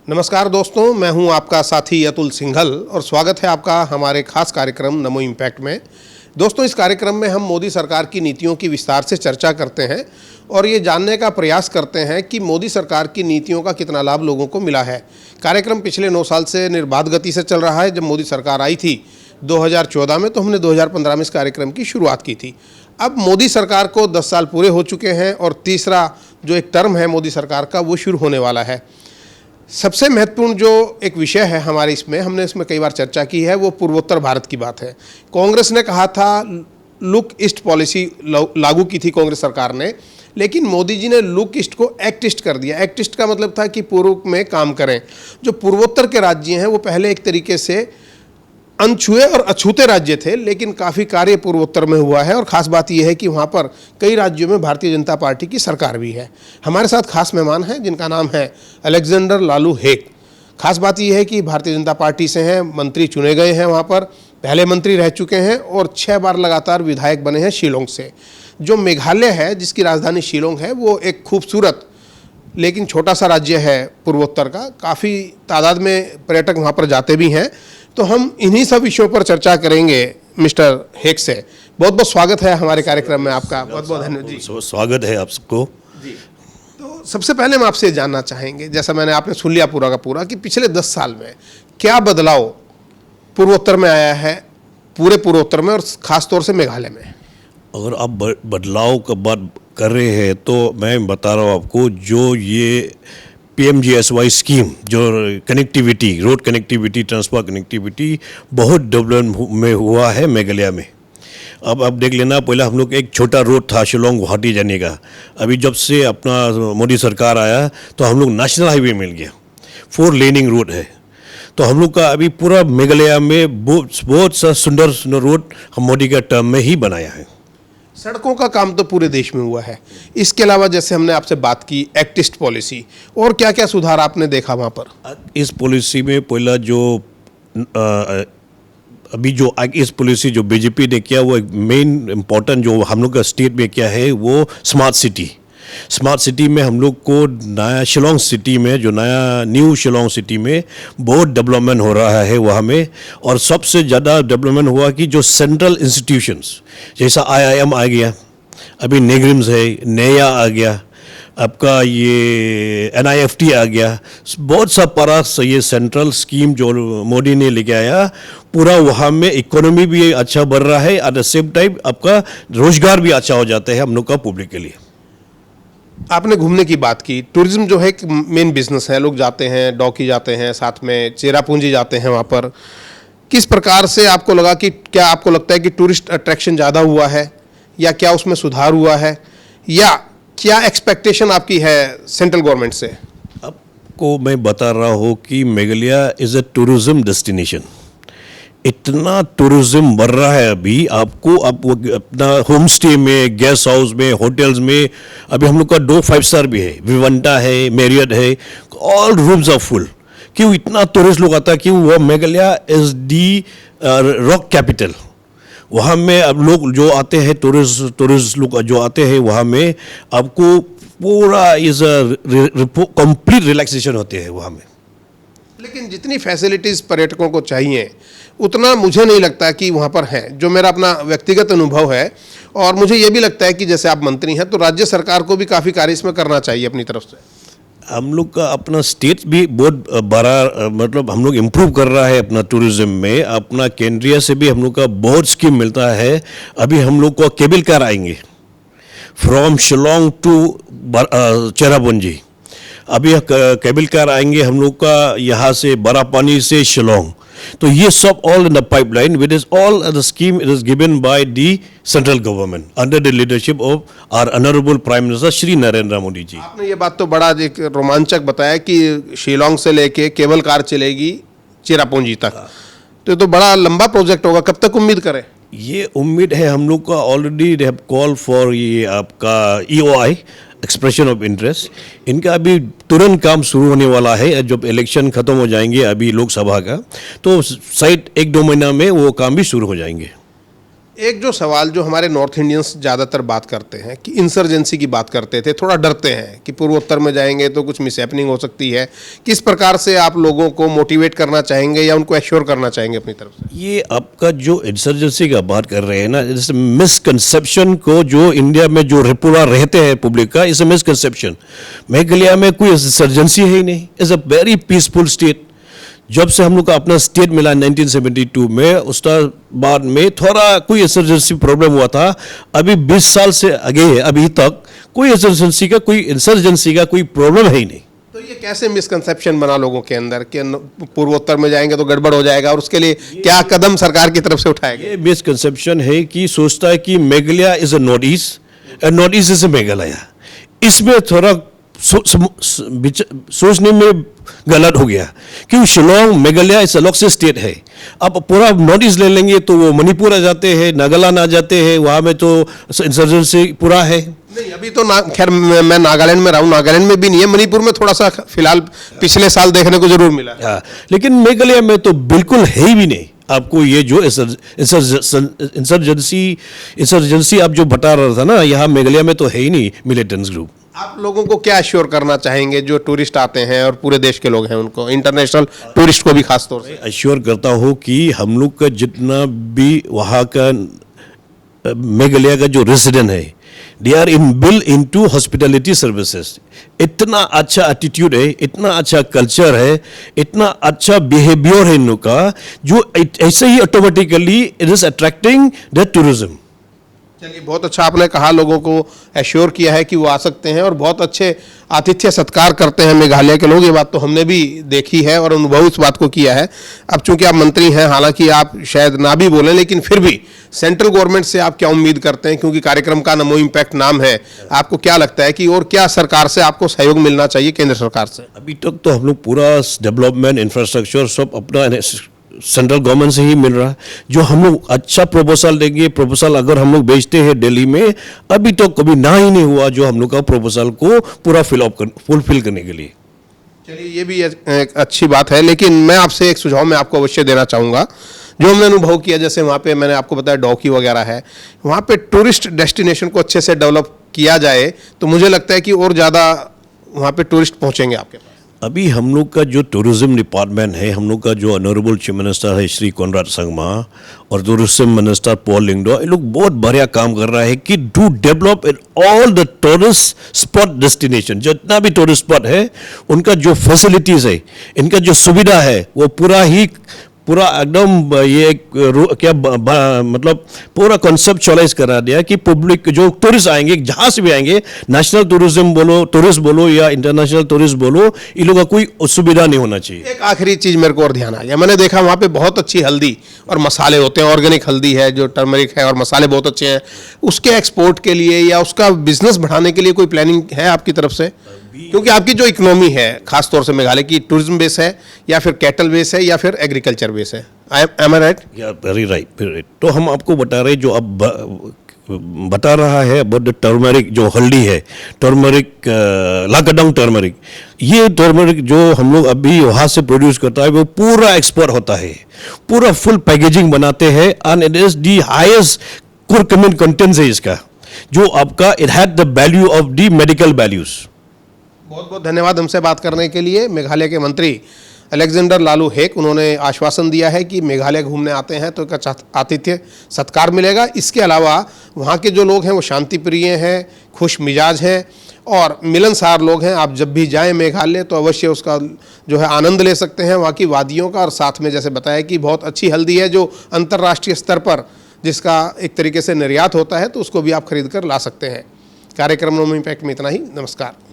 नमस्कार दोस्तों, मैं हूं आपका साथी अतुल सिंघल और स्वागत है आपका हमारे खास कार्यक्रम नमो इम्पैक्ट में। दोस्तों, इस कार्यक्रम में हम मोदी सरकार की नीतियों की विस्तार से चर्चा करते हैं और ये जानने का प्रयास करते हैं कि मोदी सरकार की नीतियों का कितना लाभ लोगों को मिला है। कार्यक्रम पिछले 9 साल से निर्बाध गति से चल रहा है। जब मोदी सरकार आई थी 2014 में, तो हमने 2015 में इस कार्यक्रम की शुरुआत की थी। अब मोदी सरकार को 10 साल पूरे हो चुके हैं और तीसरा जो एक टर्म है मोदी सरकार का, वो शुरू होने वाला है। सबसे महत्वपूर्ण जो एक विषय है हमारे हमने इसमें कई बार चर्चा की है, वो पूर्वोत्तर भारत की बात है। कांग्रेस ने कहा था लुक ईस्ट पॉलिसी लागू की थी कांग्रेस सरकार ने, लेकिन मोदी जी ने लुक ईस्ट को एक्ट ईस्ट कर दिया। एक्ट ईस्ट का मतलब था कि पूर्व में काम करें। जो पूर्वोत्तर के राज्य हैं वो पहले एक तरीके से अनछुए और अछूते राज्य थे, लेकिन काफ़ी कार्य पूर्वोत्तर में हुआ है और ख़ास बात यह है कि वहाँ पर कई राज्यों में भारतीय जनता पार्टी की सरकार भी है। हमारे साथ खास मेहमान हैं जिनका नाम है अलेक्जेंडर लालू हेग। खास बात यह है कि भारतीय जनता पार्टी से हैं, मंत्री चुने गए हैं, वहाँ पर पहले मंत्री रह चुके हैं और 6 बार लगातार विधायक बने हैं शिलोंग से। जो मेघालय है, जिसकी राजधानी शिलोंग है, वो एक खूबसूरत लेकिन छोटा सा राज्य है पूर्वोत्तर का। काफ़ी तादाद में पर्यटक वहाँ पर जाते भी हैं। तो हम इन्हीं सब विषयों पर चर्चा करेंगे मिस्टर हेग से। बहुत बहुत स्वागत है हमारे कार्यक्रम में आपका। बहुत बहुत धन्यवाद जी। स्वागत है आप सबको जी। तो सबसे पहले हम आपसे जानना चाहेंगे, जैसा आपने सुन लिया पूरा का पूरा, कि पिछले 10 साल में क्या बदलाव पूर्वोत्तर में आया है, पूरे पूर्वोत्तर में और ख़ास तौर से मेघालय में। अगर आप बदलाव का बात कर रहे हैं तो मैं बता रहा हूँ आपको, जो ये PMGSY स्कीम, जो connectivity, road connectivity, transport connectivity बहुत डेवलप में हुआ है मेघालय में। अब आप देख लेना, पहले हम लोग एक छोटा रोड था शिलोंग गुवाहाटी जाने का। अभी जब से अपना मोदी सरकार आया तो हम लोग नेशनल हाईवे मिल गया, 4 लेनिंग रोड है। तो हम लोग का अभी पूरा मेघालय में बहुत सा सुंदर सुंदर रोड हम मोदी का टर्म में ही बनाया है। सड़कों का काम तो पूरे देश में हुआ है। इसके अलावा जैसे हमने आपसे बात की एक्ट ईस्ट पॉलिसी, और क्या क्या सुधार आपने देखा वहाँ पर? इस पॉलिसी में पहला जो अभी जो इस पॉलिसी जो बीजेपी ने किया, वो एक मेन इम्पोर्टेंट जो हम लोग का स्टेट में क्या है, वो स्मार्ट सिटी में हम लोग को नया शिलोंग सिटी में, जो नया न्यू शिलोंग सिटी में बहुत डेवलपमेंट हो रहा है वहाँ में। और सबसे ज़्यादा डेवलपमेंट हुआ कि जो सेंट्रल इंस्टीट्यूशंस जैसा IIM आ गया, अभी नेग्रिम्स है, नेया आ गया, आपका ये NIFT आ गया, बहुत सा बड़ा ये सेंट्रल स्कीम जो मोदी ने लेके आया, पूरा वहाँ में इकोनॉमी भी अच्छा बढ़ रहा है। एट द सेम टाइम आपका रोजगार भी अच्छा हो जाता है हम लोग का पब्लिक के लिए। आपने घूमने की बात की। टूरिज्म जो है एक मेन बिजनेस है, लोग जाते हैं, डॉकी जाते हैं, साथ में चेरापूंजी जाते हैं। वहाँ पर किस प्रकार से आपको लगा कि क्या आपको लगता है कि टूरिस्ट अट्रैक्शन ज़्यादा हुआ है, या क्या उसमें सुधार हुआ है, या क्या एक्सपेक्टेशन आपकी है सेंट्रल गवर्नमेंट से? आपको मैं बता रहा हूँ कि Meghalaya is a tourism destination. इतना टूरिज्म बढ़ रहा है अभी, आपको अपना होम स्टे में, गेस्ट हाउस में, होटल्स में, अभी हम लोग का 2 5 स्टार भी है, विवंटा है, मैरियट है, ऑल रूम्स आर फुल। क्यों इतना टूरिस्ट लोग आता है? क्यों? वो Meghalaya is the rock capital. वहाँ में अब लोग जो आते हैं, टूरिस्ट लोग जो आते हैं वहाँ में, आपको पूरा इज कंप्लीट रिलैक्सेशन होते हैं वहाँ में। लेकिन जितनी फैसिलिटीज़ पर्यटकों को चाहिए उतना मुझे नहीं लगता कि वहाँ पर है। जो मेरा अपना व्यक्तिगत अनुभव है, और मुझे ये भी लगता है कि जैसे आप मंत्री हैं तो राज्य सरकार को भी काफ़ी कार्य इसमें करना चाहिए अपनी तरफ से। हम लोग का अपना स्टेट भी बहुत बड़ा, मतलब हम लोग इम्प्रूव कर रहा है अपना टूरिज्म में। अपना केंद्रीय से भी हम लोग का बहुत स्कीम मिलता है। अभी हम लोग को केबल कार आएंगे फ्रॉम शिलोंग टू चेरापूंजी। अभी केबल कार आएंगे हम लोग का यहाँ से बरापानी से शिलोंग। तो ये सब all in the pipeline, which is all the scheme it is given by the central government under the leadership of our honourable prime minister Shri Narendra Modi ji. आपने ये बात तो बड़ा एक रोमांचक बताया कि शिलोंग से लेके केबल कार चलेगी चेरापूंजी तक। तो बड़ा लंबा प्रोजेक्ट होगा, कब तक उम्मीद करें? ये उम्मीद है हम लोग का, already they have call for ये आपका EOI, एक्सप्रेशन ऑफ इंटरेस्ट। इनका अभी तुरंत काम शुरू होने वाला है। जब इलेक्शन खत्म हो जाएंगे अभी लोकसभा का, तो शायद 1-2 महीना में वो काम भी शुरू हो जाएंगे। एक जो सवाल जो हमारे नॉर्थ इंडियंस ज़्यादातर बात करते हैं कि इंसर्जेंसी की बात करते थे, थोड़ा डरते हैं कि पूर्वोत्तर में जाएंगे तो कुछ मिसहैपनिंग हो सकती है। किस प्रकार से आप लोगों को मोटिवेट करना चाहेंगे या उनको एश्योर करना चाहेंगे अपनी तरफ से? ये आपका जो इंसर्जेंसी का बात कर रहे हैं ना, इस मिसकंसेप्शन को जो इंडिया में जो पूरा रहते हैं पब्लिक का, इस मिसकंसेप्शन। मेघालय में कोई इंसर्जेंसी है ही नहीं, is a very peaceful state. जब से हम लोग का अपना स्टेट मिला 1972 में, उसका बाद में थोड़ा कोई इंसर्जेंसी प्रॉब्लम हुआ था। अभी 20 साल से आगे अभी तक कोई इंसर्जेंसी का कोई प्रॉब्लम है ही नहीं। तो ये कैसे मिसकंसेप्शन बना लोगों के अंदर कि पूर्वोत्तर में जाएंगे तो गड़बड़ हो जाएगा, और उसके लिए क्या कदम सरकार की तरफ से उठाएगा? ये मिसकंसेप्शन है कि सोचता है कि Meghalaya is a north east and north east is a Meghalaya. इसमें थोड़ा सोचने में गलत हो गया, क्योंकि शिलोंग मेघालय इस अलग से स्टेट है। अब पूरा नॉर्थ ईस्ट ले लेंगे तो वो मणिपुर आ जाते हैं, नागालैंड आ जाते हैं, वहाँ में तो इंसर्जेंसी पूरा है। नहीं, अभी तो खैर मैं नागालैंड में रहा हूँ, नागालैंड में भी नहीं है, मणिपुर में थोड़ा सा फिलहाल पिछले साल देखने को जरूर मिला। हाँ, लेकिन मेघालय में तो बिल्कुल है ही भी नहीं। आपको ये जो इंसर्जेंसी आप जो बता रहा था ना, यहाँ मेघालय में तो है ही नहीं मिलिटेंट्स ग्रुप। आप लोगों को क्या अश्योर करना चाहेंगे जो टूरिस्ट आते हैं और पूरे देश के लोग हैं उनको, इंटरनेशनल टूरिस्ट को भी खास तौर से? अश्योर करता हूँ कि हम लोग का जितना भी वहाँ का मेघालय का जो रेसिडेंट है, they are build into hospitality services. इतना अच्छा एटीट्यूड है, इतना अच्छा कल्चर है, इतना अच्छा बिहेवियर है इन लोग का, जो ऐसे ही automatically it is attracting the tourism. चलिए, बहुत अच्छा आपने कहा, लोगों को एश्योर किया है कि वो आ सकते हैं और बहुत अच्छे आतिथ्य सत्कार करते हैं मेघालय के लोग। ये बात तो हमने भी देखी है और अनुभव इस बात को किया है। अब चूंकि आप मंत्री हैं, हालांकि आप शायद ना भी बोलें, लेकिन फिर भी सेंट्रल गवर्नमेंट से आप क्या उम्मीद करते हैं, क्योंकि कार्यक्रम का नमो इम्पैक्ट नाम है? आपको क्या लगता है कि और क्या सरकार से आपको सहयोग मिलना चाहिए, केंद्र सरकार से? अभी तक तो हम लोग पूरा डेवलपमेंट इंफ्रास्ट्रक्चर सब अपना सेंट्रल गवर्नमेंट से ही मिल रहा है। जो हम लोग अच्छा प्रपोजल देंगे, प्रपोजल अगर हम लोग भेजते हैं दिल्ली में, अभी तो कभी ना ही नहीं हुआ जो हम लोग का प्रपोजल को पूरा फुलफिल करने के लिए। चलिए, ये भी एक अच्छी बात है, लेकिन मैं आपसे एक सुझाव मैं आपको अवश्य देना चाहूँगा। जो हमने अनुभव किया, जैसे वहाँ पे मैंने आपको बताया डॉकी वगैरह है, वहाँ पे टूरिस्ट डेस्टिनेशन को अच्छे से डेवलप किया जाए तो मुझे लगता है कि और ज़्यादा वहाँ पे टूरिस्ट पहुँचेंगे आपके पास। अभी हम लोग का जो टूरिज्म डिपार्टमेंट है, हम लोग का जो ऑनरेबल चीफ मिनिस्टर है श्री कोनराड संगमा और टूरिज्म मिनिस्टर पॉल लिंगडो, ये लोग बहुत बढ़िया काम कर रहा है कि do develop in all the tourist spot destination. जितना भी टूरिस्ट स्पॉट है, उनका जो फैसिलिटीज़ है, इनका जो सुविधा है, वो पूरा एकदम ये मतलब पूरा कॉन्सेप्चुअलाइज करा दिया कि पब्लिक जो टूरिस्ट आएंगे, जहाँ से भी आएंगे, नेशनल टूरिज्म बोलो, टूरिस्ट बोलो या इंटरनेशनल टूरिस्ट बोलो, इन लोगों का कोई असुविधा नहीं होना चाहिए। एक आखिरी चीज़ मेरे को और ध्यान आ गया, मैंने देखा वहाँ पे बहुत अच्छी हल्दी और मसाले होते हैं, ऑर्गेनिक हल्दी है, जो टर्मरिक है, और मसाले बहुत अच्छे हैं। उसके एक्सपोर्ट के लिए या उसका बिजनेस बढ़ाने के लिए कोई प्लानिंग है आपकी तरफ से? क्योंकि आपकी जो इकोनॉमी है, खास तौर से मेघालय की, टूरिज्म बेस है या फिर कैटल बेस है या फिर एग्रीकल्चर बेस है? Am I right? Very right. तो हम आपको बता रहे, जो अब बता रहा है अबाउट द टर्मरिक, जो हल्दी है, टर्मरिक, लाकाडोंग टर्मरिक, ये टर्मरिक जो हम लोग अभी वहाँ से प्रोड्यूस करता है, वो पूरा एक्सपोर्ट होता है, पूरा फुल पैकेजिंग बनाते हैं, and it is the highest curcumin content है इसका, जो आपका it had the value of the medical values. बहुत बहुत धन्यवाद हमसे बात करने के लिए। मेघालय के मंत्री अलेक्जेंडर लालू हेक, उन्होंने आश्वासन दिया है कि मेघालय घूमने आते हैं तो एक आतिथ्य सत्कार मिलेगा। इसके अलावा वहाँ के जो लोग हैं वो शांति प्रिय हैं, खुश मिजाज हैं और मिलनसार लोग हैं। आप जब भी जाएं मेघालय तो अवश्य उसका जो है आनंद ले सकते हैं, वहाँ की वादियों का। और साथ में जैसे बताया कि बहुत अच्छी हल्दी है जो अंतर्राष्ट्रीय स्तर पर जिसका एक तरीके से निर्यात होता है, तो उसको भी आप खरीद कर ला सकते हैं। कार्यक्रम नमो इम्पैक्ट में इतना ही। नमस्कार।